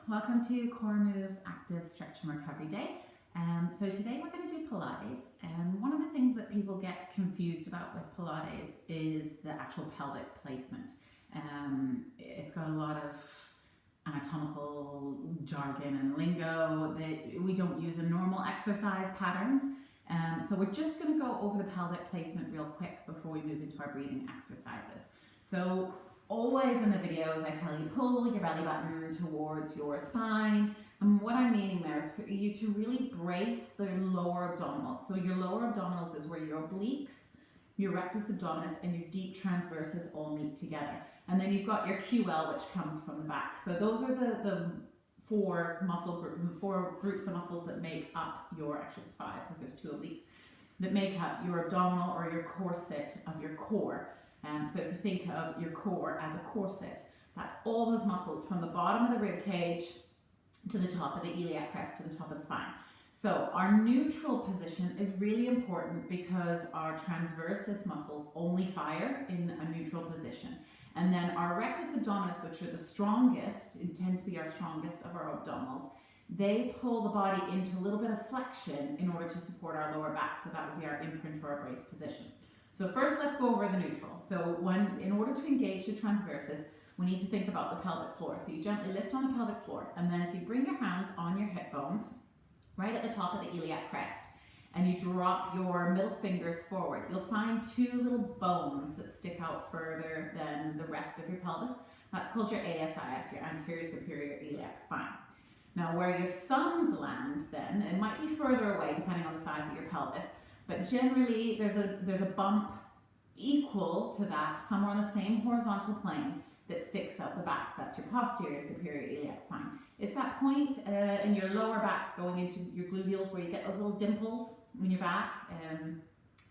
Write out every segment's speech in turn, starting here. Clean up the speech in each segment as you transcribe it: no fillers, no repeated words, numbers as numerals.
welcome to Core Moves Active Stretch and Recovery Day. So today we're going to do Pilates, and one of the things that people get confused about with Pilates is the actual pelvic placement. It's got a lot of anatomical jargon and lingo that we don't use in normal exercise patterns. So we're just going to go over the pelvic placement real quick before we move into our breathing exercises. So always in the videos I tell you pull your belly button towards your spine, and what I'm meaning there is for you to really brace the lower abdominals. So your lower abdominals is where your obliques, your rectus abdominis and your deep transversus all meet together, and then you've got your QL, which comes from the back. So those are the four groups of muscles that make up your, actually it's five because there's two obliques, that make up your abdominal or your corset of your core. So if you think of your core as a corset, that's all those muscles from the bottom of the rib cage to the top of the iliac crest to the top of the spine. So our neutral position is really important because our transversus muscles only fire in a neutral position. And then our rectus abdominis, which are the strongest, tend to be our strongest of our abdominals, they pull the body into a little bit of flexion in order to support our lower back. So that would be our imprint or our brace position. So first let's go over the neutral. So in order to engage the transversus, we need to think about the pelvic floor. So you gently lift on the pelvic floor, and then if you bring your hands on your hip bones, right at the top of the iliac crest, and you drop your middle fingers forward, you'll find two little bones that stick out further than the rest of your pelvis. That's called your ASIS, your anterior superior iliac spine. Now where your thumbs land then, it might be further away depending on the size of your pelvis, but generally there's a bump equal to that somewhere on the same horizontal plane that sticks out the back. That's your posterior superior iliac spine. It's that point in your lower back going into your gluteals where you get those little dimples in your back.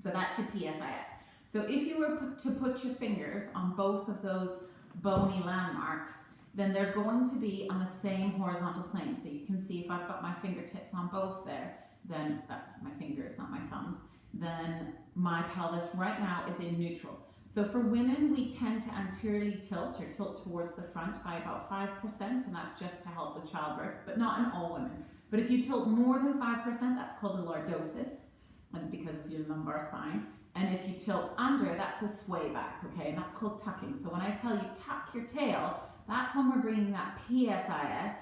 So that's your PSIS. So if you were to put your fingers on both of those bony landmarks, then they're going to be on the same horizontal plane. So you can see if I've got my fingertips on both there, then that's my fingers, not my thumbs, then my pelvis right now is in neutral. So for women, we tend to anteriorly tilt or tilt towards the front by about 5%, and that's just to help with childbirth, but not in all women. But if you tilt more than 5%, that's called a lordosis, because of your lumbar spine. And if you tilt under, that's a sway back, okay? And that's called tucking. So when I tell you tuck your tail, that's when we're bringing that PSIS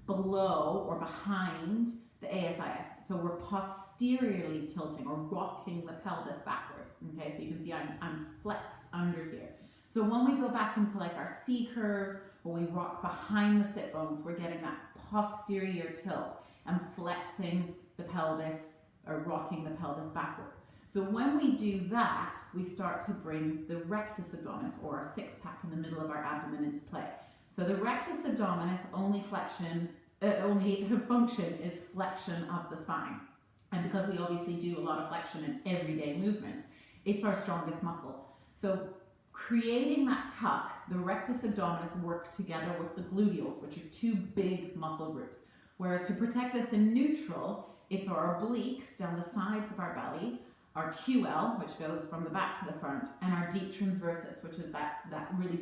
below or behind the ASIS. So we're posteriorly tilting or rocking the pelvis backwards. Okay, so you can see I'm flexed under here. So when we go back into like our C curves, or we rock behind the sit bones, we're getting that posterior tilt and flexing the pelvis or rocking the pelvis backwards. So when we do that, we start to bring the rectus abdominis or our six pack in the middle of our abdomen into play. So the rectus abdominis only function is flexion of the spine. And because we obviously do a lot of flexion in everyday movements, it's our strongest muscle. So creating that tuck, the rectus abdominis work together with the gluteals, which are two big muscle groups. Whereas to protect us in neutral, it's our obliques down the sides of our belly, our QL, which goes from the back to the front, and our deep transversus, which is that really,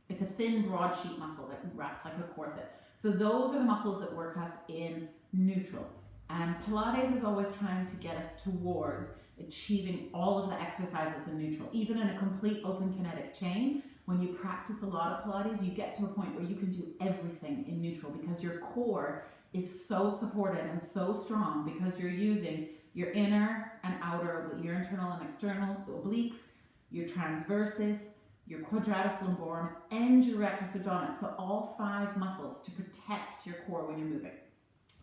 it's a thin broad sheet muscle that wraps like a corset. So those are the muscles that work us in neutral. And Pilates is always trying to get us towards achieving all of the exercises in neutral. Even in a complete open kinetic chain, when you practice a lot of Pilates, you get to a point where you can do everything in neutral because your core is so supported and so strong because you're using your inner and outer, your internal and external obliques, your transversus, your quadratus lumborum, and your rectus abdominis. So all five muscles to protect your core when you're moving.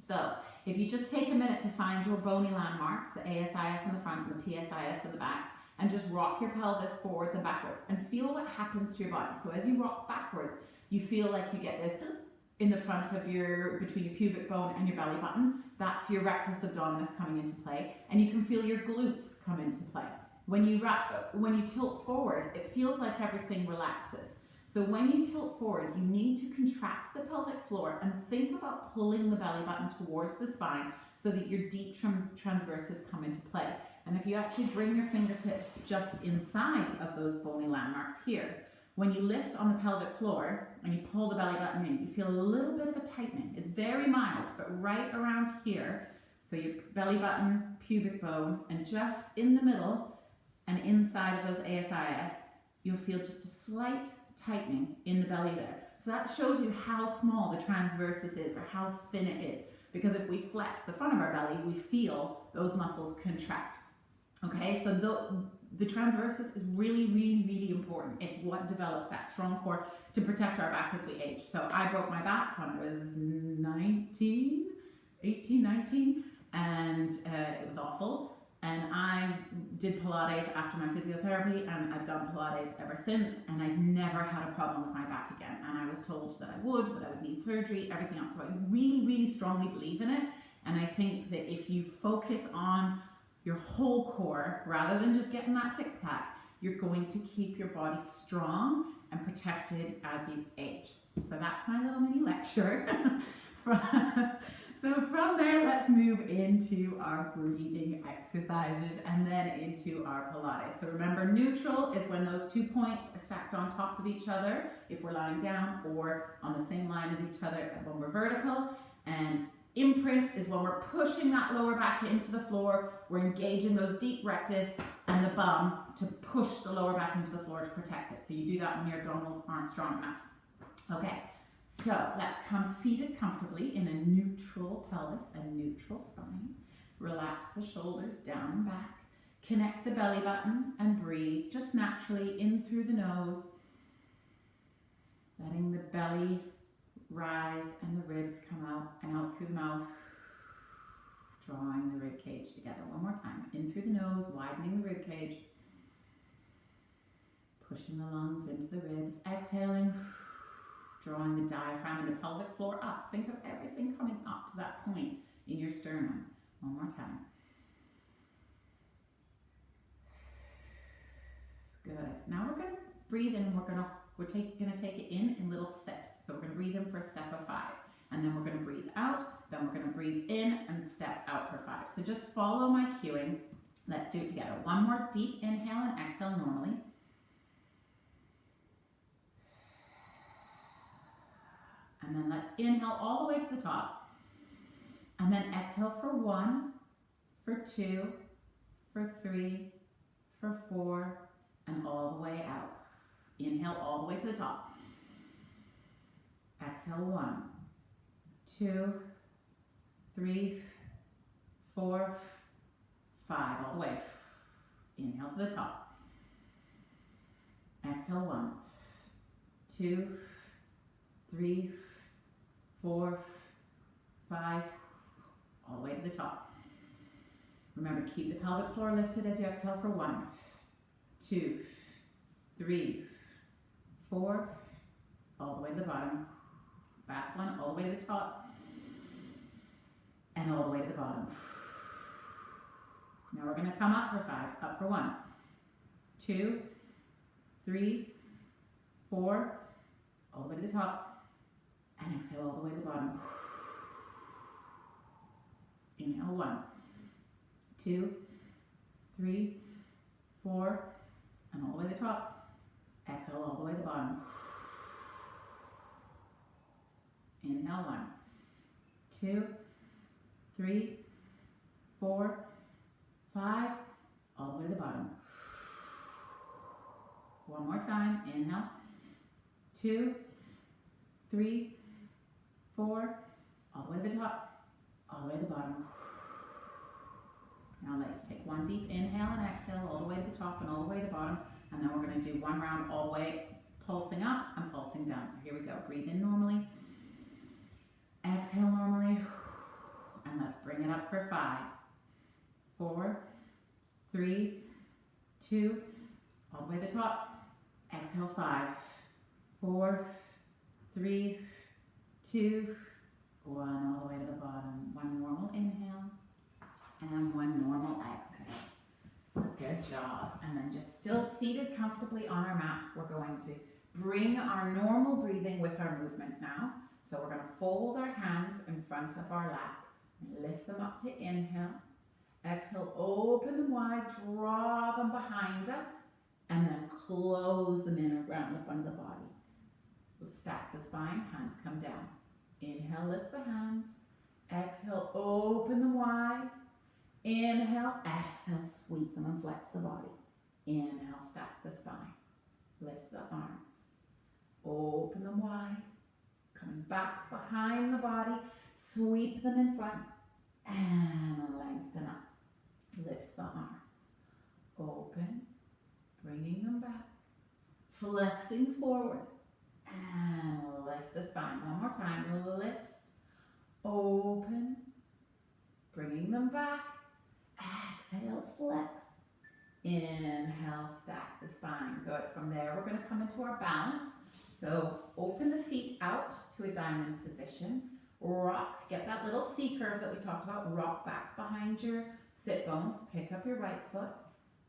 So if you just take a minute to find your bony landmarks, the ASIS in the front and the PSIS in the back, and just rock your pelvis forwards and backwards and feel what happens to your body. So as you rock backwards, you feel like you get this in the front of between your pubic bone and your belly button. That's your rectus abdominis coming into play, and you can feel your glutes come into play. When you tilt forward, it feels like everything relaxes. So when you tilt forward, you need to contract the pelvic floor and think about pulling the belly button towards the spine so that your deep transversus come into play. And if you actually bring your fingertips just inside of those bony landmarks here, When you lift on the pelvic floor and you pull the belly button in, you feel a little bit of a tightening. It's very mild, but right around here, so your belly button, pubic bone, and just in the middle and inside of those excises, you'll feel just a slight tightening in the belly there. So that shows you how small the transversus is, or how thin it is. Because if we flex the front of our belly, we feel those muscles contract. Okay, so the transversus is really, really, really important. It's what develops that strong core to protect our back as we age. So I broke my back when I was 18, 19, and it was awful. And I did Pilates after my physiotherapy, and I've done Pilates ever since, and I've never had a problem with my back again. And I was told that I would need surgery, everything else. So I really, really strongly believe in it. And I think that if you focus on your whole core, rather than just getting that six pack, you're going to keep your body strong and protected as you age. So that's my little mini lecture. So from there, let's move into our breathing exercises and then into our Pilates. So remember, neutral is when those 2 points are stacked on top of each other, if we're lying down, or on the same line of each other when we're vertical. And imprint is when we're pushing that lower back into the floor. We're engaging those deep rectus and the bum to push the lower back into the floor to protect it. So you do that when your abdominals aren't strong enough. Okay. So let's come seated comfortably in a neutral pelvis and neutral spine. Relax the shoulders down and back. Connect the belly button and breathe just naturally in through the nose. Letting the belly rise and the ribs come out and out through the mouth. Drawing the rib cage together. One more time. In through the nose, widening the rib cage. Pushing the lungs into the ribs. Exhaling. Drawing the diaphragm and the pelvic floor up. Think of everything coming up to that point in your sternum. One more time. Good. Now we're going to breathe in, and we're going to take it in little sips. So we're going to breathe in for a step of 5. And then we're going to breathe out. Then we're going to breathe in and step out for 5. So just follow my cueing. Let's do it together. One more deep inhale and exhale normally. And then let's inhale all the way to the top. And then exhale for 1, for 2, for 3, for 4, and all the way out. Inhale all the way to the top. Exhale 1, 2, 3, 4, 5, all the way. Inhale to the top. Exhale 1, 2, 3, 4, 5, all the way to the top. Remember, keep the pelvic floor lifted as you exhale for 1, 2, 3, 4, all the way to the bottom. Last one, all the way to the top. And all the way to the bottom. Now we're going to come up for 5. Up for 1, 2, 3, 4, all the way to the top. And exhale all the way to the bottom. Inhale 1, 2, 3, 4, and all the way to the top. Exhale all the way to the bottom. Inhale 1, 2, 3, 4, 5, all the way to the bottom. One more time. Inhale. 2, 3, 4, all the way to the top, all the way to the bottom. Now let's take one deep inhale and exhale all the way to the top and all the way to the bottom. And then we're going to do one round all the way, pulsing up and pulsing down. So here we go. Breathe in normally. Exhale normally. And let's bring it up for 5, 4, 3, 2, all the way to the top. Exhale 5, 4, 3, 2, 1, all the way to the bottom. One normal inhale and one normal exhale. Good job. And then just still seated comfortably on our mat, we're going to bring our normal breathing with our movement now. So we're going to fold our hands in front of our lap, lift them up to inhale. Exhale, open them wide, draw them behind us. and then close them in around the front of the body. Stack the spine, hands come down. Inhale, lift the hands. Exhale, open them wide. Inhale, exhale, sweep them and flex the body. Inhale, stack the spine. Lift the arms. Open them wide. Coming back behind the body. Sweep them in front. And lengthen up. Lift the arms. Open. Bringing them back. Flexing forward. And lift the spine. One more time. Lift. Open. Bringing them back. Exhale, flex. Inhale, stack the spine. Good. From there, we're going to come into our balance. So open the feet out to a diamond position. Rock. Get that little C curve that we talked about. Rock back behind your sit bones. Pick up your right foot.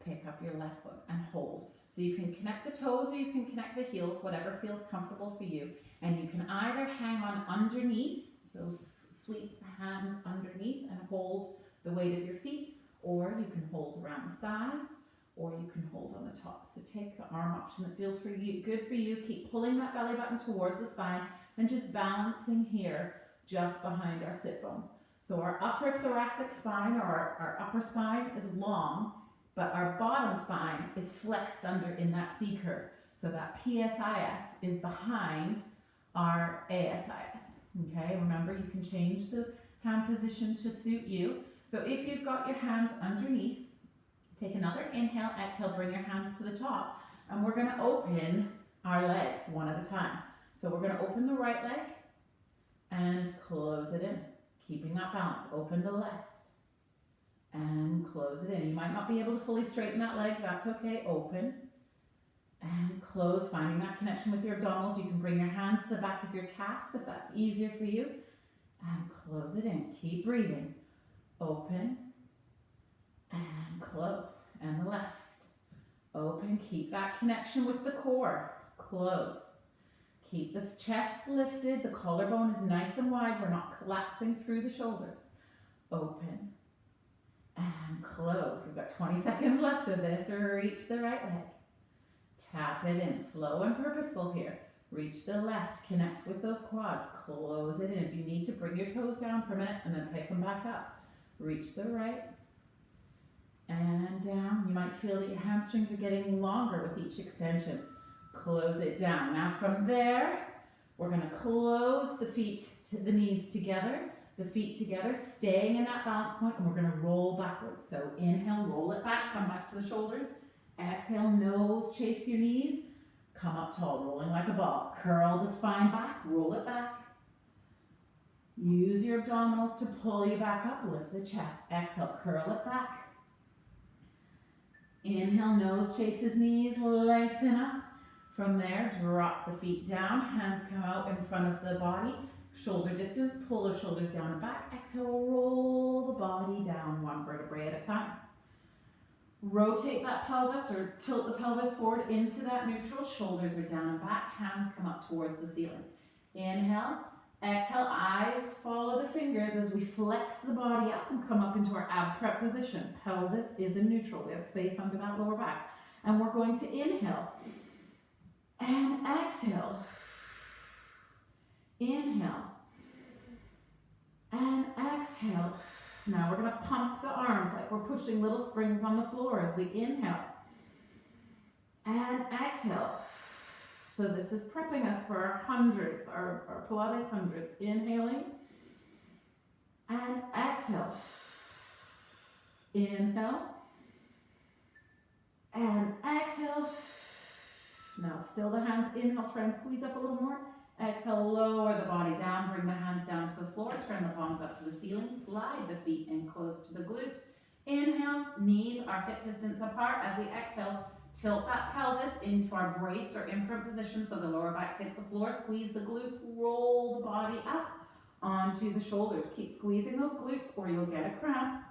Pick up your left foot and hold. So you can connect the toes or you can connect the heels, whatever feels comfortable for you. And you can either hang on underneath, so sweep the hands underneath and hold the weight of your feet, or you can hold around the sides, or you can hold on the top. So take the arm option that feels for you, good for you. Keep pulling that belly button towards the spine and just balancing here just behind our sit bones. So our upper thoracic spine or our upper spine is long, but our bottom spine is flexed under in that C curve. So that PSIS is behind our ASIS. Okay, remember you can change the hand position to suit you. So if you've got your hands underneath, take another inhale, exhale, bring your hands to the top. And we're gonna open our legs one at a time. So we're gonna open the right leg and close it in, keeping that balance. Open the left. And close it in. You might not be able to fully straighten that leg. That's okay. Open and close, finding that connection with your abdominals. You can bring your hands to the back of your calves if that's easier for you. And close it in. Keep breathing. Open and close. And the left. Open. Keep that connection with the core. Close. Keep this chest lifted. The collarbone is nice and wide. We're not collapsing through the shoulders. Open. And close. We've got 20 seconds left of this. Reach the right leg. Tap it in. Slow and purposeful here. Reach the left. Connect with those quads. Close it in. If you need to, bring your toes down for a minute and then pick them back up. Reach the right. And down. You might feel that your hamstrings are getting longer with each extension. Close it down. Now from there, we're going to close the feet to the knees together. The feet together, staying in that balance point, and we're going to roll backwards. So inhale, roll it back, come back to the shoulders. Exhale, nose, chase your knees. Come up tall, rolling like a ball. Curl the spine back, roll it back. Use your abdominals to pull you back up, lift the chest. Exhale, curl it back. Inhale, nose chases knees, lengthen up. From there, drop the feet down, hands come out in front of the body. Shoulder distance, pull the shoulders down and back. Exhale, roll the body down one vertebrae at a time. Rotate that pelvis or tilt the pelvis forward into that neutral. Shoulders are down and back. Hands come up towards the ceiling. Inhale, exhale, eyes follow the fingers as we flex the body up and come up into our ab prep position. Pelvis is in neutral. We have space under that lower back. And we're going to inhale and exhale. Inhale and exhale. Now we're going to pump the arms like we're pushing little springs on the floor as we inhale and exhale. So this is prepping us for our hundreds, our Pilates hundreds. Inhaling and exhale. Inhale and exhale. Now still the hands. Inhale, try and squeeze up a little more. Exhale, lower the body down, bring the hands down to the floor, turn the palms up to the ceiling, slide the feet in close to the glutes. Inhale, knees are hip distance apart. As we exhale, tilt that pelvis into our braced or imprint position so the lower back hits the floor. Squeeze the glutes, roll the body up onto the shoulders. Keep squeezing those glutes or you'll get a cramp.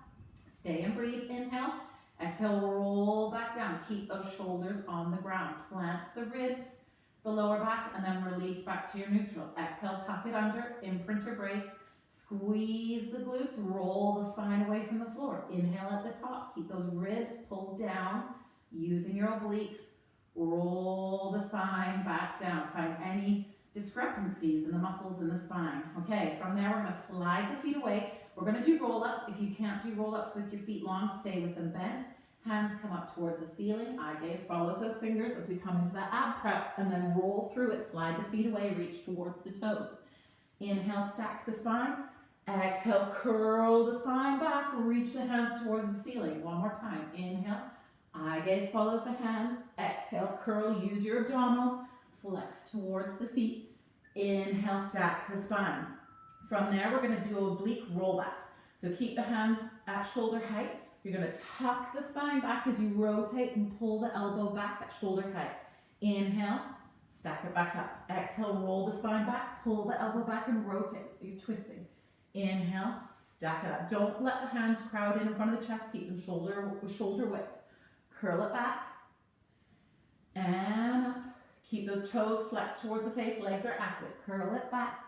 Stay and breathe. Inhale, exhale, roll back down. Keep those shoulders on the ground. Plant the ribs, the lower back, and then release back to your neutral. Exhale, tuck it under, imprint your brace, squeeze the glutes, roll the spine away from the floor. Inhale at the top, keep those ribs pulled down, using your obliques. Roll the spine back down. Find any discrepancies in the muscles in the spine. Okay, from there we're going to slide the feet away. We're going to do roll-ups. If you can't do roll-ups with your feet long, stay with them bent. Hands come up towards the ceiling. Eye gaze follows those fingers as we come into that ab prep, and then roll through it. Slide the feet away, reach towards the toes. Inhale, stack the spine. Exhale, curl the spine back. Reach the hands towards the ceiling. One more time. Inhale. Eye gaze follows the hands. Exhale, curl. Use your abdominals. Flex towards the feet. Inhale, stack the spine. From there, we're going to do oblique rollbacks. So keep the hands at shoulder height. You're going to tuck the spine back as you rotate and pull the elbow back at shoulder height. Inhale, stack it back up. Exhale, roll the spine back, pull the elbow back and rotate. So you're twisting. Inhale, stack it up. Don't let the hands crowd in front of the chest. Keep them shoulder width. Curl it back and up. Keep those toes flexed towards the face. Legs are active. Curl it back.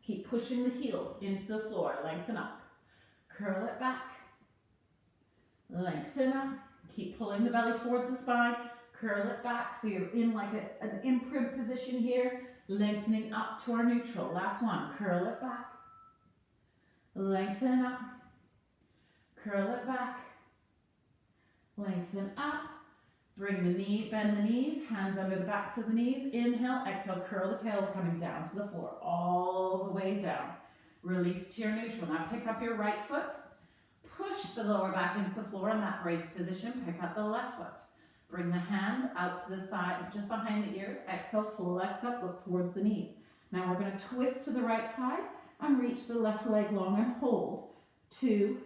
Keep pushing the heels into the floor. Lengthen up. Curl it back. Lengthen up. Keep pulling the belly towards the spine. Curl it back so you're in like an imprint position here. Lengthening up to our neutral. Last one. Curl it back. Lengthen up. Curl it back. Lengthen up. Bring the knee, bend the knees, hands under the backs of the knees. Inhale, exhale, curl the tail coming down to the floor, all the way down. Release to your neutral. Now pick up your right foot. Push the lower back into the floor in that brace position. Pick up the left foot. Bring the hands out to the side, just behind the ears. Exhale, flex up, look towards the knees. Now we're going to twist to the right side and reach the left leg long and hold. 2,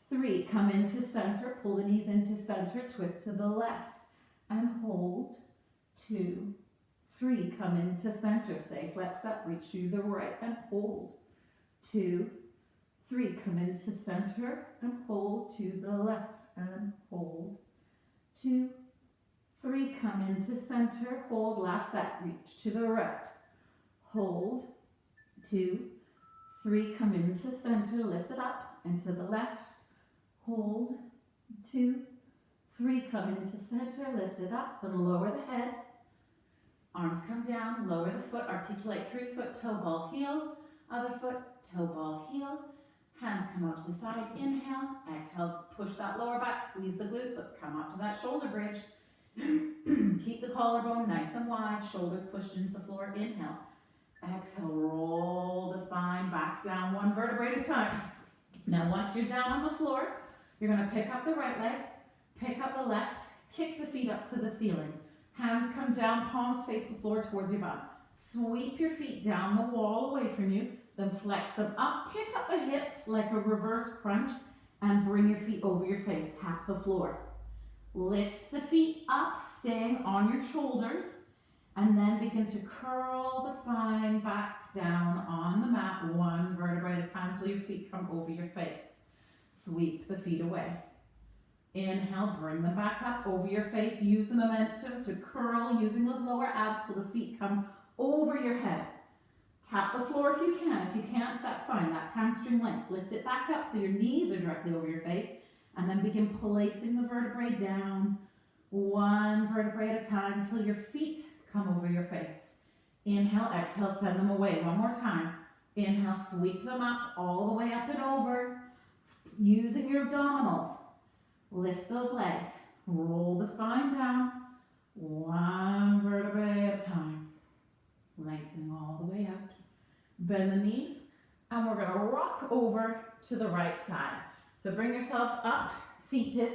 3, come into center, pull the knees into center, twist to the left and hold. 2, 3, come into center, stay flexed up, reach to the right and hold. 2, 3, come into center and hold to the left and hold. 2, 3, come into center, hold, last set, reach to the right, hold. 2, 3, come into center, lift it up, and to the left, hold. 2, 3, come into center, lift it up, then lower the head. Arms come down, lower the foot, articulate 3 foot, toe ball heel, other foot, toe ball heel. Hands come out to the side, inhale, exhale, push that lower back, squeeze the glutes, let's come up to that shoulder bridge. Keep the collarbone nice and wide, shoulders pushed into the floor, inhale. Exhale, roll the spine back down 1 vertebrae at a time. Now once you're down on the floor, you're going to pick up the right leg, pick up the left, kick the feet up to the ceiling. Hands come down, palms face the floor towards your bum. Sweep your feet down the wall away from you, then flex them up, pick up the hips like a reverse crunch, and bring your feet over your face, tap the floor. Lift the feet up, staying on your shoulders, and then begin to curl the spine back down on the mat, 1 vertebrae at a time until your feet come over your face. Sweep the feet away. Inhale, bring them back up over your face. Use the momentum to curl using those lower abs till the feet come over your head. Tap the floor if you can. If you can't, that's fine. That's hamstring length. Lift it back up so your knees are directly over your face, and then begin placing the vertebrae down 1 vertebrae at a time until your feet come over your face. Inhale, exhale, send them away. 1 more time. Inhale, sweep them up all the way up and over. Using your abdominals. Lift those legs. Roll the spine down 1 vertebrae at a time. Lengthening all the way out. Bend the knees, and we're going to rock over to the right side. So bring yourself up, seated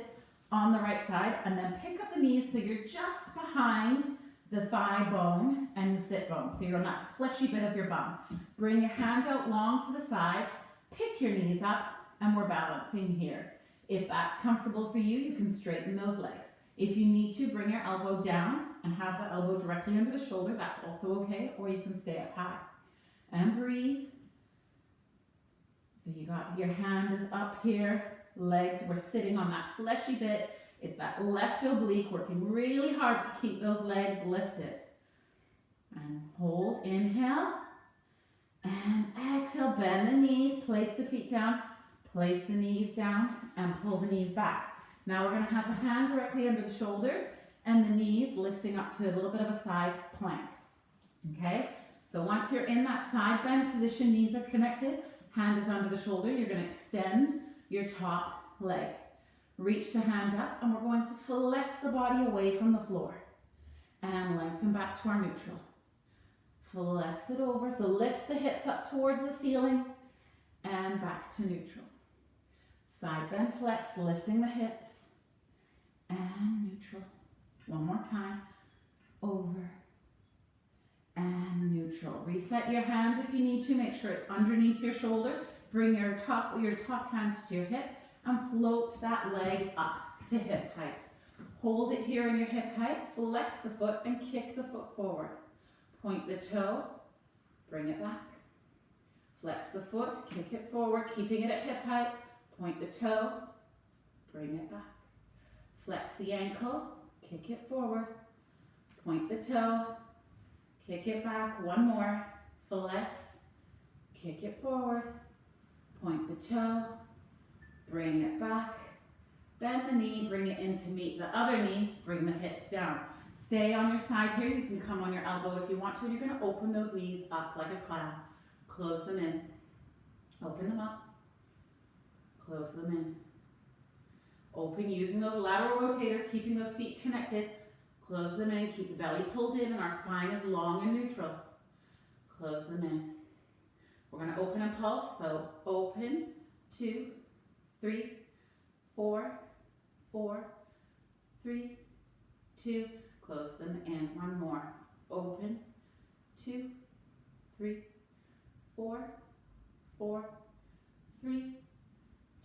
on the right side, and then pick up the knees so you're just behind the thigh bone and the sit bone. So you're on that fleshy bit of your bum. Bring your hand out long to the side, pick your knees up, and we're balancing here. If that's comfortable for you, you can straighten those legs. If you need to, bring your elbow down and have the elbow directly under the shoulder. That's also okay, or you can stay up high. And breathe. So you got your hand is up here, legs, we're sitting on that fleshy bit. It's that left oblique, working really hard to keep those legs lifted. And hold, inhale. And exhale, bend the knees, place the feet down, place the knees down, and pull the knees back. Now we're going to have the hand directly under the shoulder, and the knees lifting up to a little bit of a side plank. Okay, so once you're in that side bend position, knees are connected, hand is under the shoulder, you're going to extend your top leg. Reach the hand up, and we're going to flex the body away from the floor and lengthen back to our neutral. Flex it over, so lift the hips up towards the ceiling and back to neutral. Side bend flex, lifting the hips and neutral. One more time. Over and neutral. Reset your hand if you need to. Make sure it's underneath your shoulder. Bring your top hand to your hip and float that leg up to hip height. Hold it here in your hip height. Flex the foot and kick the foot forward. Point the toe. Bring it back. Flex the foot. Kick it forward. Keeping it at hip height. Point the toe. Bring it back. Flex the ankle. Kick it forward. Point the toe. Kick it back. One more. Flex. Kick it forward. Point the toe. Bring it back. Bend the knee. Bring it in to meet the other knee. Bring the hips down. Stay on your side here. You can come on your elbow if you want to. And you're going to open those knees up like a clown. Close them in. Open them up. Close them in. Open using those lateral rotators, keeping those feet connected. Close them in. Keep the belly pulled in and our spine is long and neutral. Close them in. We're going to open and pulse. So open, 2, 3, 4, 4, 3, 2. Close them in. One more. Open, 2, 3, 4, 4, 3,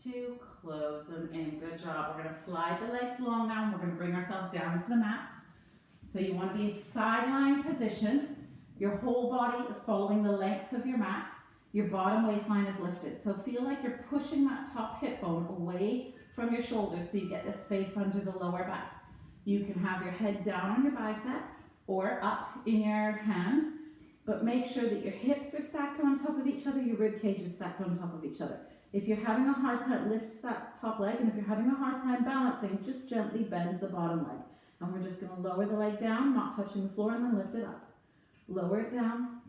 2. Close them in. Good job. We're going to slide the legs long now and we're going to bring ourselves down to the mat. So you want to be in sideline position. Your whole body is following the length of your mat. Your bottom waistline is lifted. So feel like you're pushing that top hip bone away from your shoulders so you get the space under the lower back. You can have your head down on your bicep or up in your hand, but make sure that your hips are stacked on top of each other, your rib cage is stacked on top of each other. If you're having a hard time, lift that top leg, and if you're having a hard time balancing, just gently bend the bottom leg. And we're just going to lower the leg down, not touching the floor, and then lift it up. Lower it down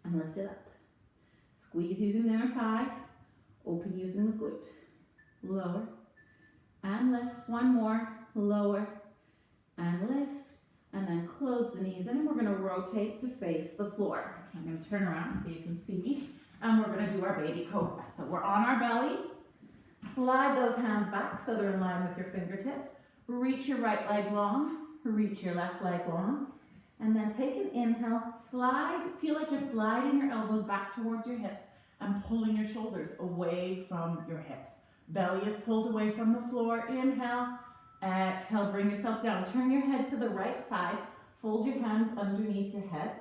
and lift it up. Squeeze using the inner thigh, open using the glute. Lower and lift. One more. Lower and lift. And then close the knees in, and we're going to rotate to face the floor. I'm going to turn around so you can see me. And we're going to do our baby cobra. So we're on our belly. Slide those hands back so they're in line with your fingertips. Reach your right leg long. Reach your left leg long. And then take an inhale. Slide. Feel like you're sliding your elbows back towards your hips and pulling your shoulders away from your hips. Belly is pulled away from the floor. Inhale. Exhale. Bring yourself down. Turn your head to the right side. Fold your hands underneath your head.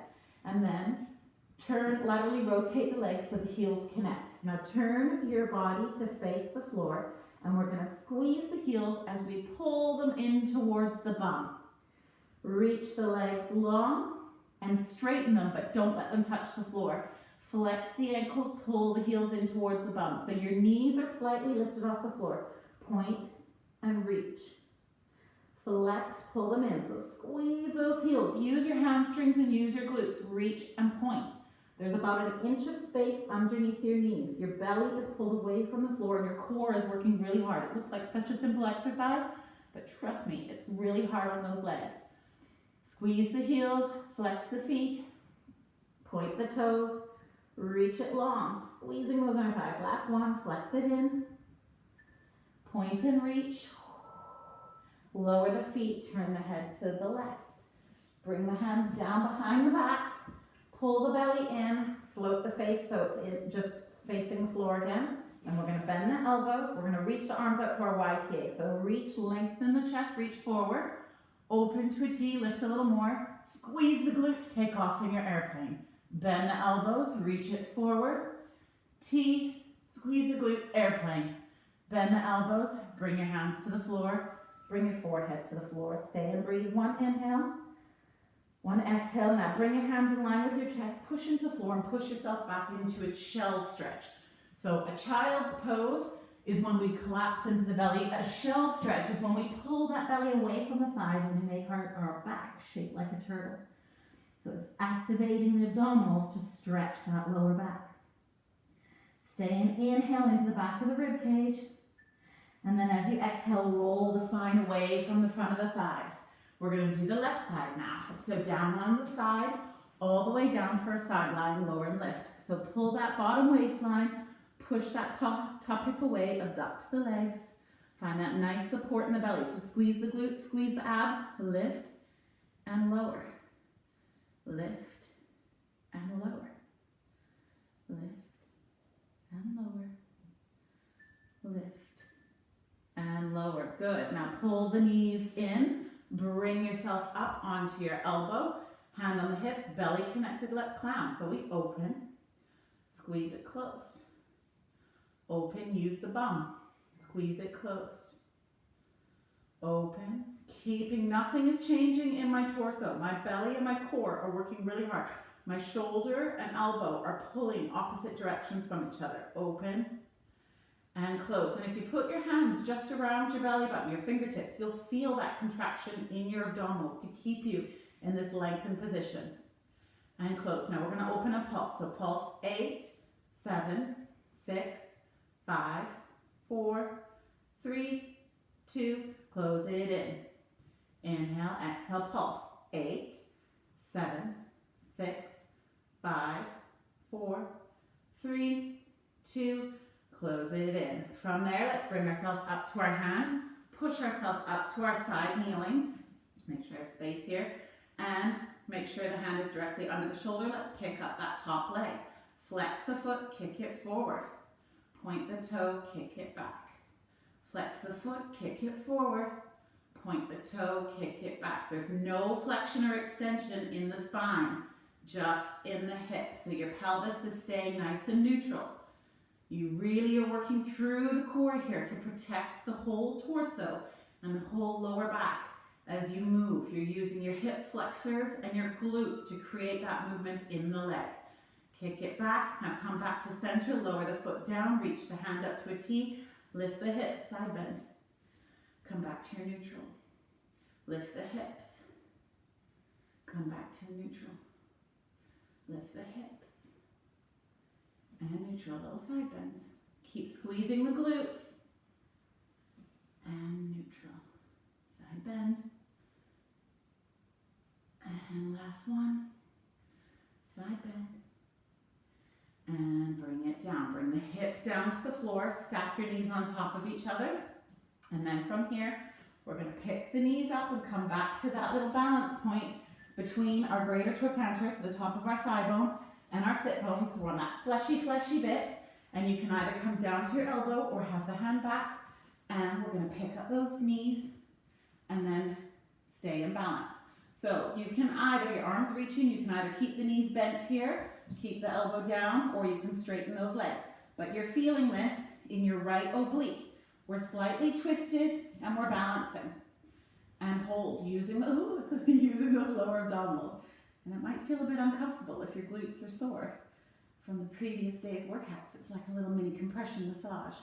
And then turn, laterally rotate the legs so the heels connect. Now turn your body to face the floor, and we're going to squeeze the heels as we pull them in towards the bum. Reach the legs long and straighten them, but don't let them touch the floor. Flex the ankles, pull the heels in towards the bum. So your knees are slightly lifted off the floor. Point and reach. Flex, pull them in. So squeeze those heels. Use your hamstrings and use your glutes. Reach and point. There's about an inch of space underneath your knees. Your belly is pulled away from the floor and your core is working really hard. It looks like such a simple exercise, but trust me, it's really hard on those legs. Squeeze the heels, flex the feet, point the toes, reach it long, squeezing those inner thighs. Last one, flex it in, point and reach, lower the feet, turn the head to the left. Bring the hands down behind the back. Pull the belly in, float the face so it's just facing the floor again. And we're going to bend the elbows. We're going to reach the arms out to our YTA. So reach, lengthen the chest, reach forward. Open to a T, lift a little more. Squeeze the glutes, take off in your airplane. Bend the elbows, reach it forward. T, squeeze the glutes, airplane. Bend the elbows, bring your hands to the floor. Bring your forehead to the floor. Stay and breathe. One inhale. One exhale. Now bring your hands in line with your chest, push into the floor and push yourself back into a shell stretch. So a child's pose, is when we collapse into the belly. A shell stretch is when we pull that belly away from the thighs and we make our back shape like a turtle. So it's activating the abdominals to stretch that lower back. Stay and inhale into the back of the rib cage. And then as you exhale, roll the spine away from the front of the thighs. We're going to do the left side now. So down on the side, all the way down for a side lying, lower and lift. So pull that bottom waistline, push that top hip away, abduct the legs. Find that nice support in the belly. So squeeze the glutes, squeeze the abs, lift and lower. Lift and lower. Lift and lower. Lift and lower. Good. Now pull the knees in. Bring yourself up onto your elbow. Hand on the hips, belly connected. Let's clown. So we open, squeeze it closed. Open, use the bum. Squeeze it closed. Open. Keeping, nothing is changing in my torso. My belly and my core are working really hard. My shoulder and elbow are pulling opposite directions from each other. Open and close. And if you put your hands just around your belly button, your fingertips, you'll feel that contraction in your abdominals to keep you in this lengthened position. And close. Now we're going to open a pulse. So pulse 8, 7, 6, 5, 4, 3, 2, close it in. Inhale, exhale, pulse. 8, 7, 6, 5, 4, 3, 2, close it in. From there, let's bring ourselves up to our hand, push ourselves up to our side, kneeling. Make sure I have space here. And make sure the hand is directly under the shoulder. Let's pick up that top leg. Flex the foot, kick it forward. Point the toe, kick it back. Flex the foot, kick it forward. Point the toe, kick it back. There's no flexion or extension in the spine, just in the hips. So your pelvis is staying nice and neutral. You really are working through the core here to protect the whole torso and the whole lower back. As you move, you're using your hip flexors and your glutes to create that movement in the leg. Kick it back. Now come back to center, lower the foot down, reach the hand up to a T, lift the hips, side bend. Come back to your neutral. Lift the hips. Come back to neutral. Lift the hips. And neutral, little side bends. Keep squeezing the glutes. And neutral. Side bend. And last one. Side bend. And bring it down. Bring the hip down to the floor. Stack your knees on top of each other. And then from here, we're going to pick the knees up and come back to that little balance point between our greater trochanter, so the top of our thigh bone, and our sit bone. So we're on that fleshy bit. And you can either come down to your elbow or have the hand back. And we're going to pick up those knees and then stay in balance. So you can either, your arms reaching, you can either keep the knees bent here, keep the elbow down, or you can straighten those legs. But you're feeling this in your right oblique. We're slightly twisted and we're balancing. And hold, using those lower abdominals. And it might feel a bit uncomfortable if your glutes are sore from the previous day's workouts. It's like a little mini compression massage.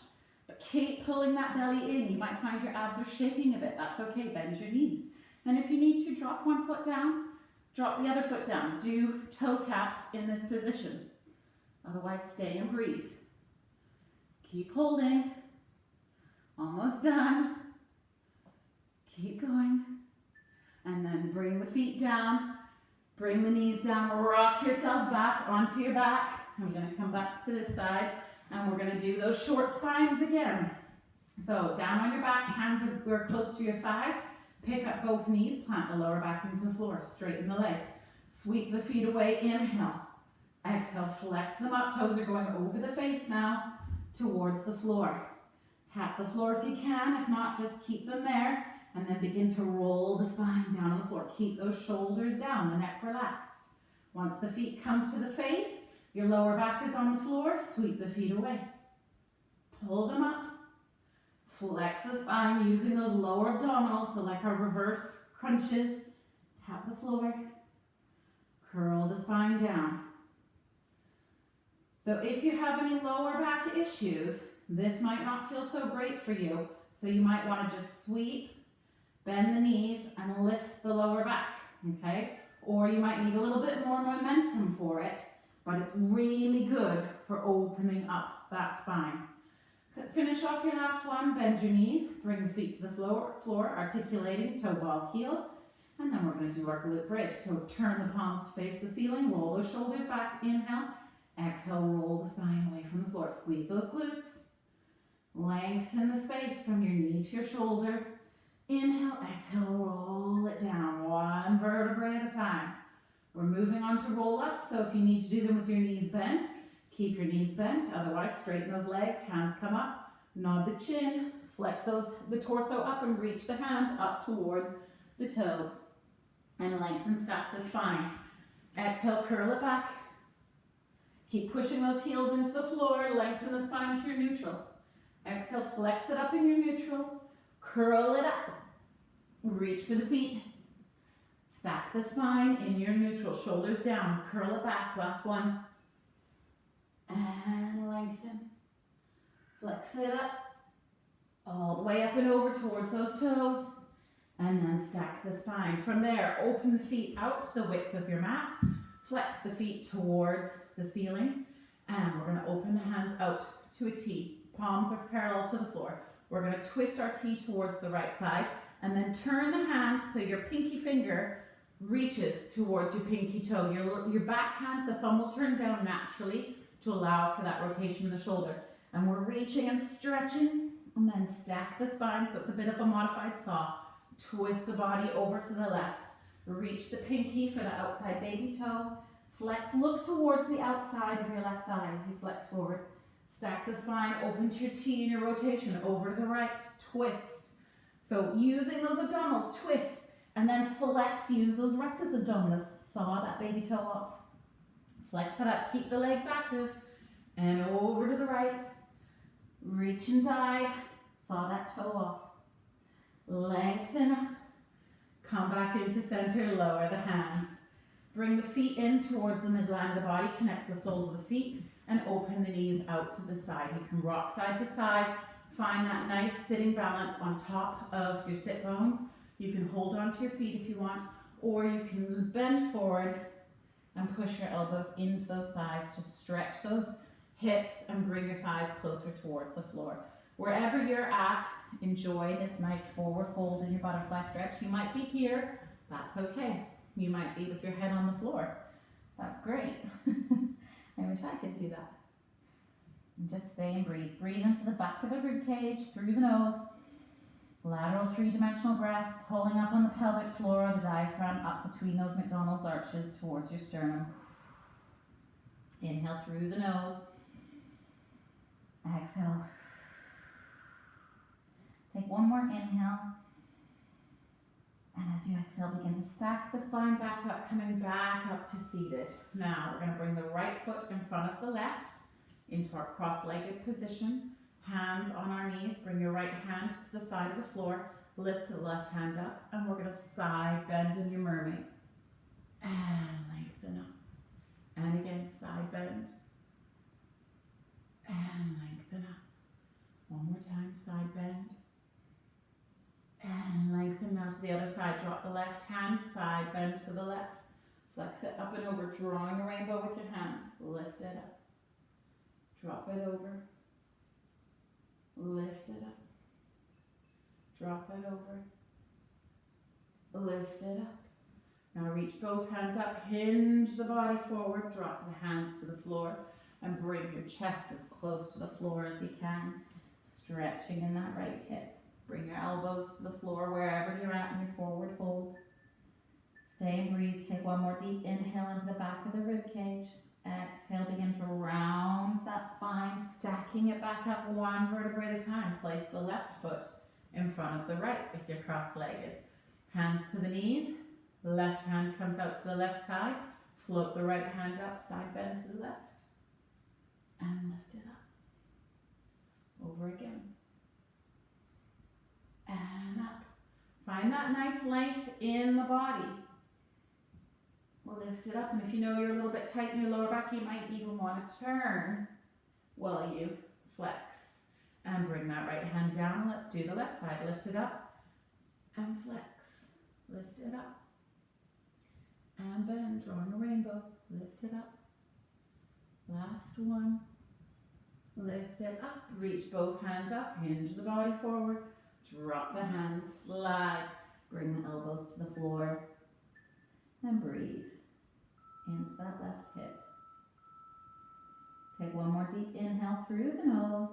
But keep pulling that belly in. You might find your abs are shaking a bit. That's okay, bend your knees. And if you need to, drop one foot down, drop the other foot down. Do toe taps in this position. Otherwise, stay and breathe. Keep holding. Almost done. Keep going. And then bring the feet down. Bring the knees down. Rock yourself back onto your back. I'm going to come back to this side. And we're going to do those short spines again. So down on your back, hands are close to your thighs. Pick up both knees, plant the lower back into the floor. Straighten the legs. Sweep the feet away. Inhale. Exhale, flex them up. Toes are going over the face now towards the floor. Tap the floor if you can. If not, just keep them there. And then begin to roll the spine down on the floor. Keep those shoulders down, the neck relaxed. Once the feet come to the face, your lower back is on the floor. Sweep the feet away. Pull them up. Flex the spine using those lower abdominals, so like our reverse crunches. Tap the floor. Curl the spine down. So if you have any lower back issues, This might not feel so great for you, so you might want to just sweep, bend the knees, and lift the lower back, okay? Or you might need a little bit more momentum for it, but it's really good for opening up that spine. Finish off your last one, bend your knees, bring the feet to the floor, articulating toe ball heel, and then we're going to do our glute bridge. So turn the palms to face the ceiling, roll those shoulders back, inhale, exhale, roll the spine away from the floor, squeeze those glutes, lengthen the space from your knee to your shoulder, inhale, exhale, roll it down, one vertebrae at a time. We're moving on to roll-ups, so if you need to do them with your knees bent, keep your knees bent, otherwise straighten those legs, hands come up, nod the chin, flex the torso up and reach the hands up towards the toes. And lengthen, stack the spine. Exhale, curl it back. Keep pushing those heels into the floor, lengthen the spine to your neutral. Exhale, flex it up in your neutral, curl it up, reach for the feet. Stack the spine in your neutral, shoulders down, curl it back, last one. And lengthen. Flex it up, all the way up and over towards those toes. And then stack the spine. From there, open the feet out to the width of your mat. Flex the feet towards the ceiling. And we're going to open the hands out to a T. Palms are parallel to the floor. We're going to twist our T towards the right side. And then turn the hand so your pinky finger reaches towards your pinky toe. Your back hand, the thumb will turn down naturally to allow for that rotation in the shoulder. And we're reaching and stretching. And then stack the spine so it's a bit of a modified saw. Twist the body over to the left. Reach the pinky for the outside baby toe. Flex, look towards the outside of your left thigh as you flex forward. Stack the spine, open to your T in your rotation, over to the right, twist. So using those abdominals, twist, and then flex, use those rectus abdominis, saw that baby toe off. Flex it up, keep the legs active, and over to the right. Reach and dive, saw that toe off. Lengthen up, come back into center, lower the hands. Bring the feet in towards the midline of the body, connect the soles of the feet, and open the knees out to the side. You can rock side to side, find that nice sitting balance on top of your sit bones. You can hold onto your feet if you want, or you can bend forward and push your elbows into those thighs to stretch those hips and bring your thighs closer towards the floor. Wherever you're at, enjoy this nice forward fold in your butterfly stretch. You might be here, that's okay. You might be with your head on the floor. That's great. I wish I could do that. And just stay and breathe. Breathe into the back of the rib cage, through the nose. Lateral three-dimensional breath, pulling up on the pelvic floor or the diaphragm, up between those McDonald's arches towards your sternum. Inhale through the nose. Exhale. Take one more inhale. And as you exhale, begin to stack the spine back up, coming back up to seated. Now we're going to bring the right foot in front of the left into our cross-legged position. Hands on our knees. Bring your right hand to the side of the floor. Lift the left hand up. And we're going to side bend in your mermaid. And lengthen up. And again, side bend. And lengthen up. One more time, side bend. And lengthen now to the other side. Drop the left hand, side bend to the left. Flex it up and over, drawing a rainbow with your hand. Lift it up. Drop it over. Lift it up. Drop it over. Lift it up. Now reach both hands up, hinge the body forward, drop the hands to the floor, and bring your chest as close to the floor as you can. Stretching in that right hip. Bring your elbows to the floor wherever you're at in your forward fold. Stay and breathe. Take one more deep inhale into the back of the rib cage. Exhale, begin to round that spine, stacking it back up one vertebrae at a time. Place the left foot in front of the right if you're cross-legged. Hands to the knees. Left hand comes out to the left side. Float the right hand up, side bend to the left. And lift it up. Over again. And up. Find that nice length in the body. Lift it up, and if you know you're a little bit tight in your lower back, you might even want to turn while you flex. And bring that right hand down. Let's do the left side. Lift it up and flex. Lift it up and bend, drawing a rainbow. Lift it up. Last one. Lift it up. Reach both hands up. Hinge the body forward. Drop the hands. Slide. Bring the elbows to the floor. And breathe into that left hip. Take one more deep inhale through the nose.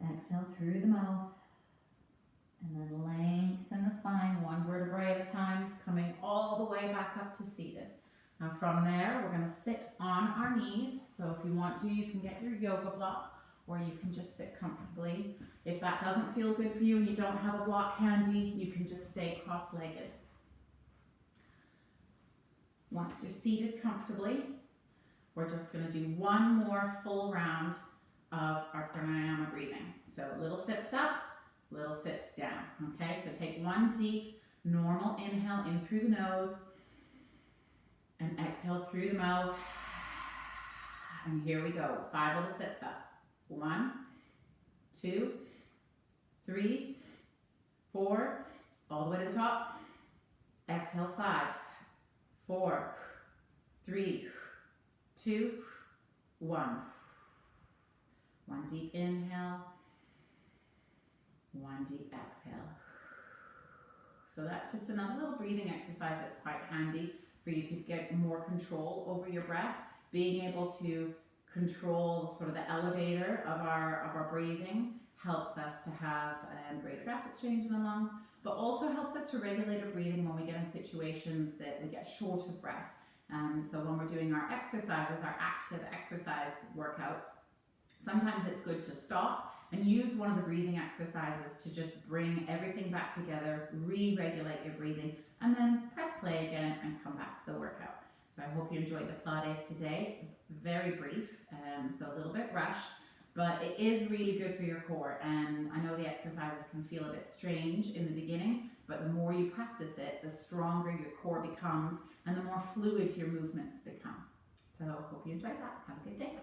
Exhale through the mouth. And then lengthen the spine, one vertebrae at a time, coming all the way back up to seated. Now from there, we're going to sit on our knees. So if you want to, you can get your yoga block, or you can just sit comfortably. If that doesn't feel good for you and you don't have a block handy, you can just stay cross-legged. Once you're seated comfortably, we're just going to do one more full round of our pranayama breathing. So little sips up, little sips down. Okay, so take one deep, normal inhale in through the nose and exhale through the mouth. And here we go. 5 little sips up. 1, 2, 3, 4, all the way to the top. Exhale 5, 4, 3, 2, 1. One deep inhale, one deep exhale. So that's just another little breathing exercise that's quite handy for you to get more control over your breath. Being able to control sort of the elevator of our breathing helps us to have greater gas exchange in the lungs, but also helps us to regulate our breathing when we get in situations that we get short of breath. So when we're doing our exercises, our active exercise workouts, sometimes it's good to stop and use one of the breathing exercises to just bring everything back together, re-regulate your breathing, and then press play again and come back to the workout. So I hope you enjoyed the Pilates today. It was very brief, so a little bit rushed, but it is really good for your core. And I know the exercises can feel a bit strange in the beginning, but the more you practice it, the stronger your core becomes and the more fluid your movements become. So hope you enjoyed that. Have a good day.